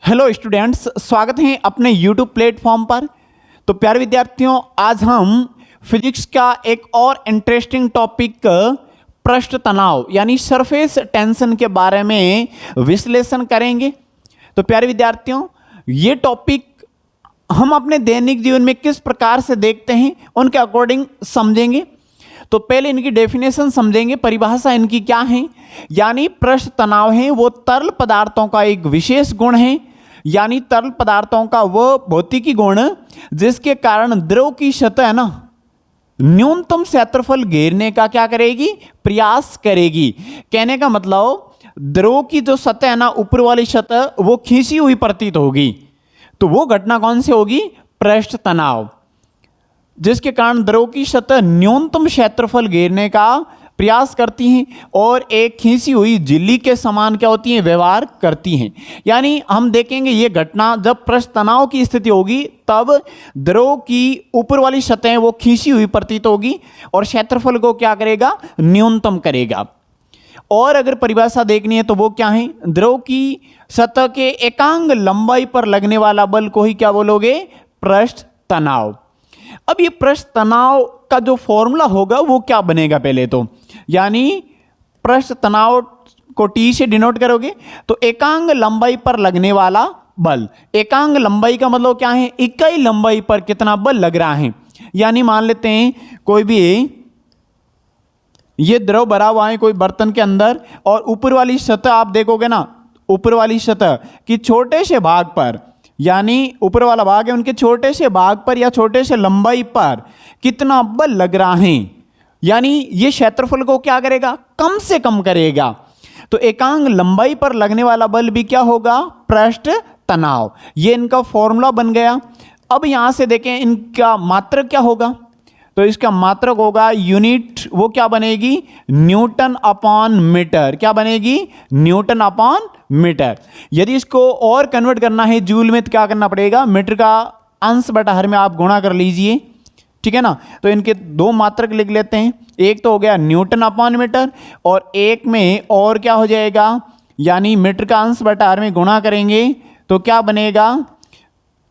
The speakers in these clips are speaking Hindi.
हेलो स्टूडेंट्स, स्वागत है अपने यूट्यूब प्लेटफॉर्म पर। तो प्यारे विद्यार्थियों, आज हम फिजिक्स का एक और इंटरेस्टिंग टॉपिक पृष्ठ तनाव यानी सरफेस टेंशन के बारे में विश्लेषण करेंगे। तो प्यारे विद्यार्थियों, ये टॉपिक हम अपने दैनिक जीवन में किस प्रकार से देखते हैं उनके अकॉर्डिंग समझेंगे। तो पहले इनकी डेफिनेशन समझेंगे, परिभाषा इनकी क्या है। यानी पृष्ठ तनाव है वो तरल पदार्थों का एक विशेष गुण है, यानी तरल पदार्थों का वो भौतिकी गुण जिसके कारण द्रव की सतह ना न्यूनतम क्षेत्रफल घेरने का क्या करेगी, प्रयास करेगी। कहने का मतलब द्रव की जो सतह है ना, ऊपर वाली सतह वो खींची हुई प्रतीत होगी। तो वो घटना कौन सी होगी, पृष्ठ तनाव, जिसके कारण द्रव की सतह न्यूनतम क्षेत्रफल घेरने का प्रयास करती हैं और एक खींची हुई झिल्ली के समान क्या होती हैं, व्यवहार करती हैं। यानी हम देखेंगे ये घटना जब पृष्ठ तनाव की स्थिति होगी तब द्रव की ऊपर वाली सतह वो खींची हुई प्रतीत होगी और क्षेत्रफल को क्या करेगा, न्यूनतम करेगा। और अगर परिभाषा देखनी है तो वो क्या है, द्रव की सतह के एकांग लंबाई पर लगने वाला बल को ही क्या बोलोगे, पृष्ठ तनाव। अब ये पृष्ठ तनाव का जो फॉर्मूला होगा वो क्या बनेगा, पहले तो यानी पृष्ठ तनाव को टी से डिनोट करोगे तो एकांग लंबाई पर लगने वाला बल। एकांग लंबाई का मतलब क्या है, इकाई लंबाई पर कितना बल लग रहा है। यानी मान लेते हैं कोई भी ये द्रव भरा हुआ है कोई बर्तन के अंदर और ऊपर वाली सतह आप देखोगे ना, ऊपर वाली सतह की छोटे से भाग पर, यानी ऊपर वाला भाग है उनके छोटे से भाग पर या छोटे से लंबाई पर कितना बल लग रहा है, यानी ये क्षेत्रफल को क्या करेगा, कम से कम करेगा। तो एकांग लंबाई पर लगने वाला बल भी क्या होगा, पृष्ठ तनाव। ये इनका फॉर्मूला बन गया। अब यहां से देखें इनका मात्रक क्या होगा, तो इसका मात्रक होगा यूनिट, वो क्या बनेगी, न्यूटन अपॉन मीटर। क्या बनेगी, न्यूटन अपॉन मीटर। यदि इसको और कन्वर्ट करना है जूल में तो क्या करना पड़ेगा, मीटर का अंश बटा हर में आप गुणा कर लीजिए, ठीक है ना। तो इनके दो मात्रक लिख लेते हैं, एक तो हो गया न्यूटन अपॉन मीटर और एक में और क्या हो जाएगा, यानी मीटर का अंश बटा हर में गुणा करेंगे तो क्या बनेगा,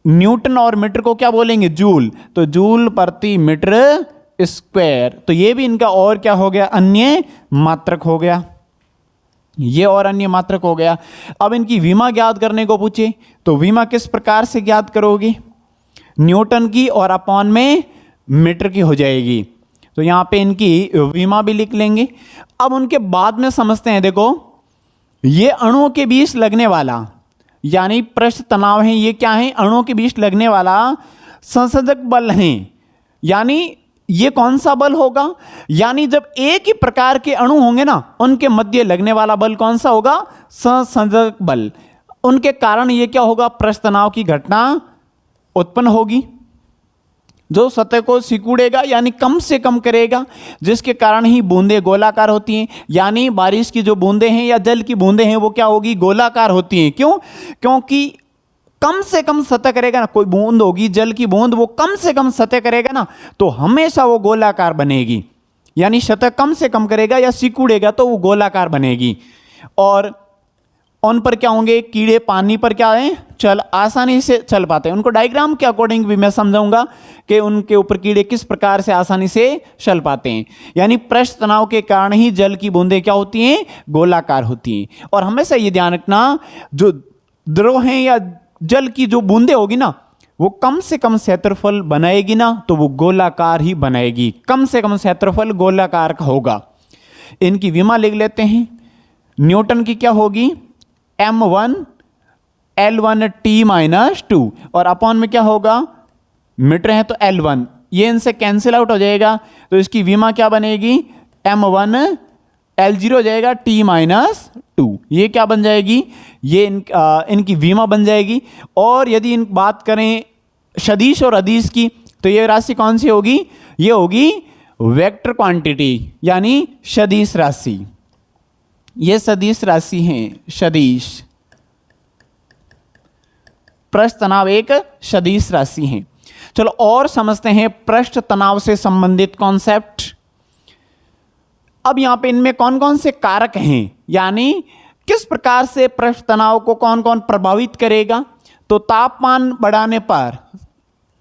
न्यूटन और मीटर को क्या बोलेंगे, जूल। तो जूल प्रति मीटर स्क्वायर। तो ये भी इनका और क्या हो गया, अन्य मात्रक हो गया, ये और अन्य मात्रक हो गया। अब इनकी विमा ज्ञात करने को पूछे तो विमा किस प्रकार से ज्ञात करोगे, न्यूटन की और अपॉन में मीटर की हो जाएगी। तो यहां पे इनकी विमा भी लिख लेंगे। अब उनके बाद में समझते हैं, देखो ये अणुओं के बीच लगने वाला यानी पृष्ठ तनाव है, ये क्या है, अणुओं के बीच लगने वाला संसर्जक बल है। यानी ये कौन सा बल होगा, यानी जब एक ही प्रकार के अणु होंगे ना उनके मध्य लगने वाला बल कौन सा होगा, संसर्जक बल। उनके कारण ये क्या होगा, पृष्ठ तनाव की घटना उत्पन्न होगी जो सतह को सिकुड़ेगा यानी कम से कम करेगा, जिसके कारण ही बूंदें गोलाकार होती हैं। यानी बारिश की जो बूंदें हैं या जल की बूंदें हैं वो क्या होगी, गोलाकार होती हैं। क्यों, क्योंकि कम से कम सतह करेगा ना, कोई बूंद होगी जल की बूंद वो कम से कम सतह करेगा ना तो हमेशा वो गोलाकार बनेगी। यानी सतह कम से कम करेगा या सिकुड़ेगा तो वो गोलाकार बनेगी। और उन पर क्या होंगे, कीड़े पानी पर क्या है, चल आसानी से चल पाते हैं। उनको डायग्राम के अकॉर्डिंग भी मैं समझाऊंगा कि उनके ऊपर कीड़े किस प्रकार से आसानी से चल पाते हैं। यानी पृष्ठ तनाव के कारण ही जल की बूंदें क्या होती हैं, गोलाकार होती हैं। और हमेशा ये ध्यान रखना, जो द्रव है या जल की जो बूंदें होगी ना वो कम से कम क्षेत्रफल बनाएगी ना तो वो गोलाकार ही बनाएगी, कम से कम क्षेत्रफल गोलाकार का होगा। इनकी विमा लिख लेते हैं। न्यूटन की क्या होगी, m1 L1T-2 और अपॉन में क्या होगा, मीटर है तो L1, ये इनसे कैंसिल आउट हो जाएगा। तो इसकी विमा क्या बनेगी, m1 L0 हो जाएगा T-2, ये क्या बन जाएगी, ये इनकी विमा बन जाएगी। और यदि इन बात करें सदिश और अदिश की तो ये राशि कौन सी होगी, ये होगी वेक्टर क्वांटिटी यानी सदिश राशि। ये सदिश राशि हैं, सदिश। पृष्ठ तनाव एक सदिश राशि है। चलो और समझते हैं पृष्ठ तनाव से संबंधित कॉन्सेप्ट। अब यहां पे इनमें कौन कौन से कारक हैं, यानी किस प्रकार से पृष्ठ तनाव को कौन कौन प्रभावित करेगा? तो तापमान बढ़ाने पर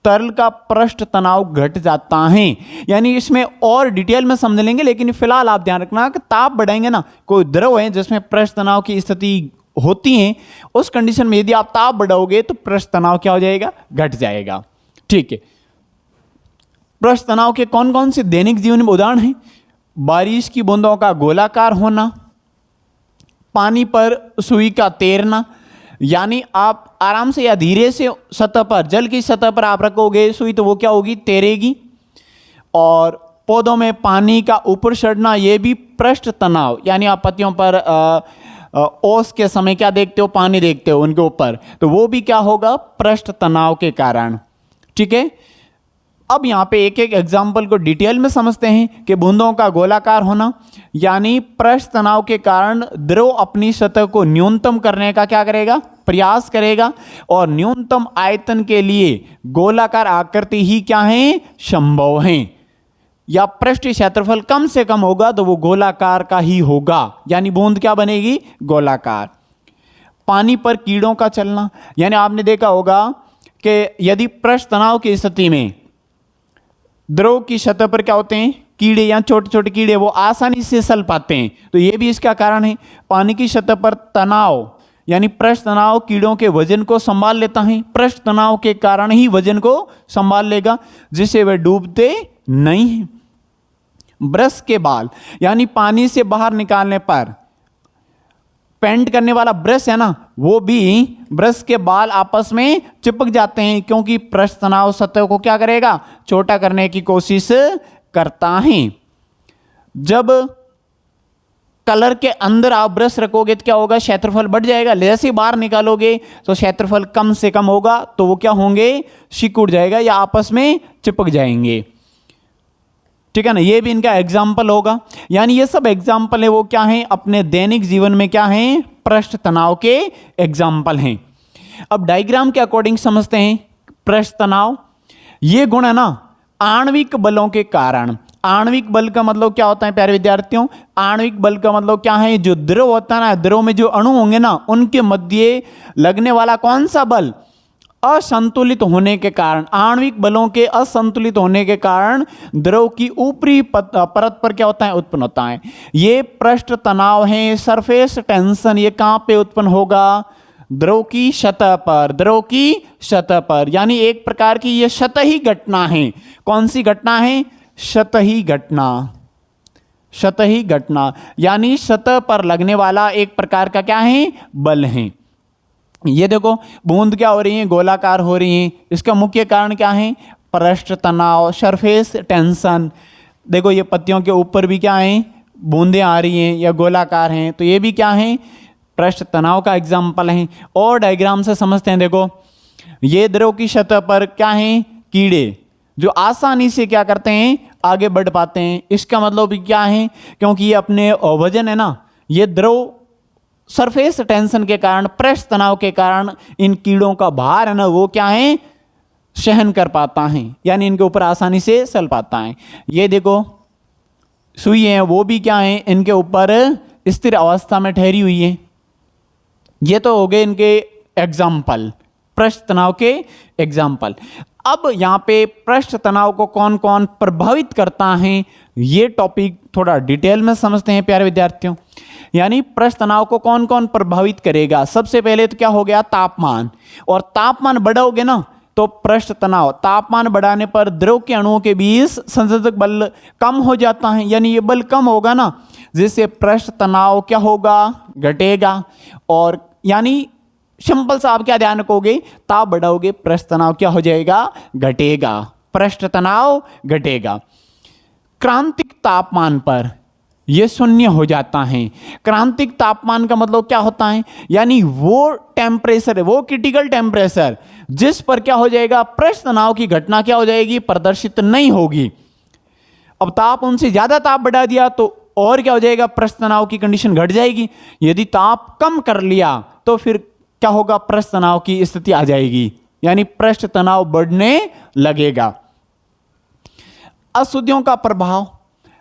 तरल का पृष्ठ तनाव घट जाता है। यानी इसमें और डिटेल में समझ लेंगे, लेकिन फिलहाल आप ध्यान रखना कि ताप बढ़ाएंगे ना, कोई द्रव है जिसमें पृष्ठ तनाव की स्थिति होती है, उस कंडीशन में यदि आप ताप बढ़ाओगे तो पृष्ठ तनाव क्या हो जाएगा? घट जाएगा। ठीक है। पृष्ठ तनाव के कौन कौन से दैनिक जीवन में उदाहरण हैं? बारिश की बूंदों का गोलाकार होना, पानी पर सुई का तैरना, यानी आप आराम से या धीरे से सतह पर, जल की सतह पर आप रखोगे सुई तो वो क्या होगी? तैरेगी। और पौधों में पानी का ऊपर चढ़ना, ये भी पृष्ठ तनाव, यानी आप पत्तियों पर ओस के समय क्या देखते हो? पानी देखते हो उनके ऊपर, तो वो भी क्या होगा? पृष्ठ तनाव के कारण। ठीक है। अब यहाँ पे एक एक एग्जाम्पल को डिटेल में समझते हैं कि बूंदों का गोलाकार होना, यानी पृष्ठ तनाव के कारण द्रव अपनी सतह को न्यूनतम करने का क्या करेगा? प्रयास करेगा, और न्यूनतम आयतन के लिए गोलाकार आकृति ही क्या है? संभव है। या पृष्ठीय क्षेत्रफल कम से कम होगा तो वो गोलाकार का ही होगा, यानी बूंद क्या बनेगी? गोलाकार। पानी पर कीड़ों का चलना, यानी आपने देखा होगा कि यदि पृष्ठ तनाव की स्थिति में द्रव की सतह पर क्या होते हैं? कीड़े या छोटे छोटे कीड़े, वो आसानी से सल पाते हैं, तो ये भी इसका कारण है। पानी की सतह पर तनाव, यानी पृष्ठ तनाव कीड़ों के वजन को संभाल लेता है, पृष्ठ तनाव के कारण ही वजन को संभाल लेगा, जिससे वे डूबते नहीं हैं। ब्रश के बाल, यानी पानी से बाहर निकालने पर पेंट करने वाला ब्रश है ना, वो भी ब्रश के बाल आपस में चिपक जाते हैं, क्योंकि पृष्ठ तनाव सतह को क्या करेगा? छोटा करने की कोशिश करता है। जब कलर के अंदर आप ब्रश रखोगे तो क्या होगा? क्षेत्रफल बढ़ जाएगा। जैसे बाहर निकालोगे तो क्षेत्रफल कम से कम होगा, तो वो क्या होंगे? सिकुड़ जाएगा या आपस में चिपक जाएंगे। ठीक है ना, ये भी इनका एग्जाम्पल होगा। यानी ये सब एग्जाम्पल है वो क्या है? अपने दैनिक जीवन में क्या है? पृष्ठ तनाव के एग्जाम्पल हैं। अब डायग्राम के अकॉर्डिंग समझते हैं पृष्ठ तनाव। ये गुण है ना आणविक बलों के कारण। आणविक बल का मतलब क्या होता है प्यारे विद्यार्थियों? आणविक बल का मतलब क्या है? जो द्रव होता है ना, द्रव में जो अणु होंगे ना, उनके मध्य लगने वाला कौन सा बल? असंतुलित होने के कारण, आणविक बलों के असंतुलित होने के कारण द्रव की ऊपरी परत पर क्या होता है? उत्पन्न होता है। ये पृष्ठ तनाव है, सरफेस टेंशन। ये कहां पे उत्पन्न होगा? द्रव की सतह पर, द्रव की सतह पर, यानी एक प्रकार की ये सतही घटना है। कौन सी घटना है? सतही घटना। सतही घटना यानी सतह पर लगने वाला एक प्रकार का क्या है? बल है। ये देखो बूंद क्या हो रही है? गोलाकार हो रही है। इसका मुख्य कारण क्या है? पृष्ठ तनाव, सरफेस टेंशन। देखो ये पत्तियों के ऊपर भी क्या है? बूंदें आ रही हैं या गोलाकार हैं, तो ये भी क्या है? पृष्ठ तनाव का एग्जाम्पल है। और डायग्राम से समझते हैं। देखो ये द्रव की सतह पर क्या है? कीड़े, जो आसानी से क्या करते हैं? आगे बढ़ पाते हैं। इसका मतलब क्या है? क्योंकि ये अपने वजन है ना, ये द्रव सरफेस टेंशन के कारण, पृष्ठ तनाव के कारण इन कीड़ों का भार है ना, वो क्या है? सहन कर पाता है, यानी इनके ऊपर आसानी से चल पाता है। ये देखो सुई है, वो भी क्या है? इनके ऊपर स्थिर अवस्था में ठहरी हुई है। ये तो हो गए इनके एग्जाम्पल, पृष्ठ तनाव के एग्जाम्पल। अब यहां पे पृष्ठ तनाव को कौन कौन प्रभावित करता है, ये टॉपिक थोड़ा डिटेल में समझते हैं प्यारे विद्यार्थियों। यानी पृष्ठ तनाव को कौन कौन प्रभावित करेगा? सबसे पहले तो क्या हो गया? तापमान। और तापमान बढ़ाओगे ना तो पृष्ठ तनाव, तापमान बढ़ाने पर द्रव के अणुओं के बीच संयोजक बल कम हो जाता है, यानी ये बल कम होगा ना, जिससे पृष्ठ तनाव क्या होगा? घटेगा। और यानी सिंपल सा आप क्या ध्यान रखोगे? ताप बढ़ाओगे, पृष्ठ तनाव क्या हो जाएगा? घटेगा, पृष्ठ तनाव घटेगा। क्रांतिक तापमान पर यह शून्य हो जाता है। क्रांतिक तापमान का मतलब क्या होता है? यानी वो टेम्परेचर है, वो क्रिटिकल टेम्परेचर जिस पर क्या हो जाएगा? पृष्ठ तनाव की घटना क्या हो जाएगी? प्रदर्शित नहीं होगी। अब ताप उनसे ज्यादा ताप बढ़ा दिया तो और क्या हो जाएगा? पृष्ठ तनाव की कंडीशन घट जाएगी। यदि ताप कम कर लिया तो फिर क्या होगा? पृष्ठ तनाव की स्थिति आ जाएगी, यानी पृष्ठ तनाव बढ़ने लगेगा। अशुद्धियों का प्रभाव,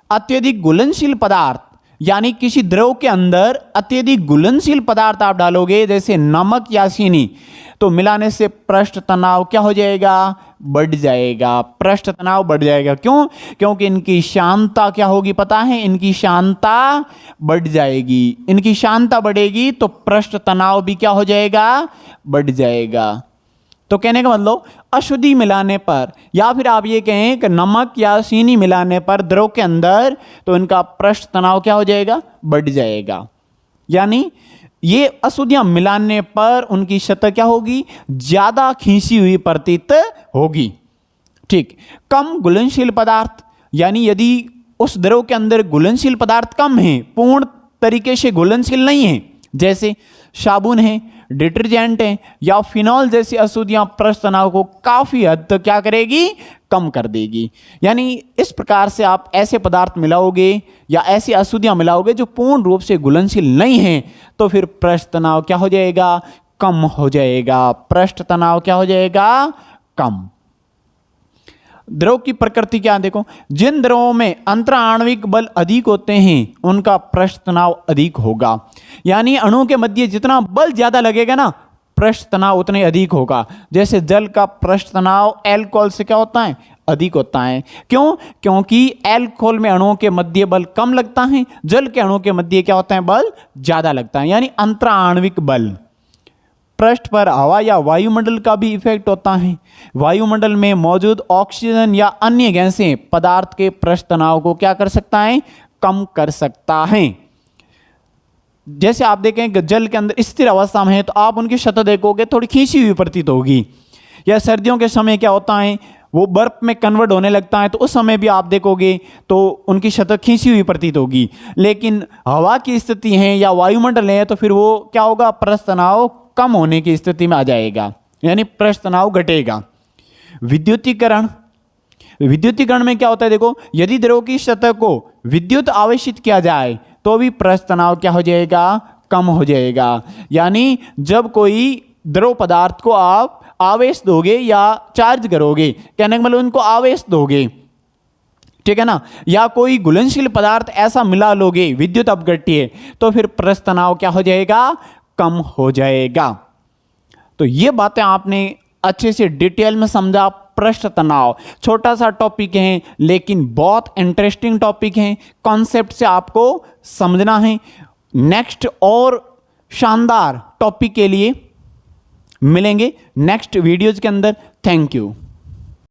अत्यधिक घुलनशील पदार्थ यानी किसी द्रव के अंदर अत्यधिक घुलनशील पदार्थ आप डालोगे जैसे नमक या चीनी, तो मिलाने से पृष्ठ तनाव क्या हो जाएगा, बढ़ जाएगा, पृष्ठ तनाव बढ़ जाएगा। क्यों? क्योंकि इनकी शांता क्या होगी पता है, इनकी शांता बढ़ जाएगी। इनकी शांता बढ़ेगी तो पृष्ठ तनाव भी क्या हो जाएगा, बढ़ जाएगा। तो कहने का मतलब अशुद्धि मिलाने पर या फिर आप ये कहें कि नमक या चीनी मिलाने पर द्रव के अंदर, तो इनका पृष्ठ तनाव क्या हो जाएगा, बढ़ जाएगा। यानी ये अशुद्धियां मिलाने पर उनकी सतह क्या होगी, ज्यादा खींची हुई प्रतीत होगी। ठीक। कम घुलनशील पदार्थ, यानी यदि उस द्रव के अंदर घुलनशील पदार्थ कम है, पूर्ण तरीके से घुलनशील नहीं है, जैसे साबुन है, डिटर्जेंट है या फिनॉल जैसी अशुद्धियां पृष्ठ तनाव को काफी हद तक क्या करेगी, कम कर देगी। यानी इस प्रकार से आप ऐसे पदार्थ मिलाओगे या ऐसी अशुद्धियां मिलाओगे जो पूर्ण रूप से घुलनशील नहीं है, तो फिर पृष्ठ तनाव क्या हो जाएगा, कम हो जाएगा। पृष्ठ तनाव क्या हो जाएगा, कम। द्रव की प्रकृति क्या देखो, जिन द्रवों में अंतराण्विक बल अधिक होते हैं उनका पृष्ठ तनाव अधिक होगा। यानी अणु के मध्य जितना बल ज्यादा लगेगा ना, पृष्ठ तनाव उतने अधिक होगा। जैसे जल का पृष्ठ तनाव अल्कोहल से क्या होता है, अधिक होता है। क्यों? क्योंकि अल्कोहल में अणुओं के मध्य बल कम लगता है, जल के अणुओं के मध्य क्या होता है, बल ज्यादा लगता है। यानी अंतराण्विक बल। पृष्ठ पर हवा या वायुमंडल का भी इफेक्ट होता है। वायुमंडल में मौजूद ऑक्सीजन या अन्य गैसें पदार्थ के पृष्ठ तनाव को क्या कर सकता है, कम कर सकता है। जैसे आप देखें कि जल के अंदर स्थिर अवस्था में है तो आप उनकी सतह देखोगे थोड़ी खींची हुई प्रतीत होगी। या सर्दियों के समय क्या होता है, वो बर्फ में कन्वर्ट होने लगता है, तो उस समय भी आप देखोगे तो उनकी सतह खींची हुई प्रतीत होगी। लेकिन हवा की स्थिति है या वायुमंडल है तो फिर वो क्या होगा, पृष्ठ तनाव कम होने की स्थिति में आ जाएगा, यानी पृष्ठ तनाव घटेगा। विद्युतीकरण, विद्युतीकरण में क्या होता है देखो, यदि द्रव की सतह को विद्युत आवेशित किया जाए तो भी पृष्ठ तनाव क्या हो जाएगा, कम हो जाएगा। यानी जब कोई द्रव पदार्थ को आप आवेश दोगे या चार्ज करोगे, कहने का मतलब उनको आवेश दोगे, ठीक है ना, या कोई घुलनशील पदार्थ ऐसा मिला लोगे विद्युत अपघट्य, तो फिर पृष्ठ तनाव क्या हो जाएगा, कम हो जाएगा। तो ये बातें आपने अच्छे से डिटेल में समझा। पृष्ठ तनाव छोटा सा टॉपिक है लेकिन बहुत इंटरेस्टिंग टॉपिक है, कॉन्सेप्ट से आपको समझना है। नेक्स्ट और शानदार टॉपिक के लिए मिलेंगे नेक्स्ट वीडियोज के अंदर। Thank you.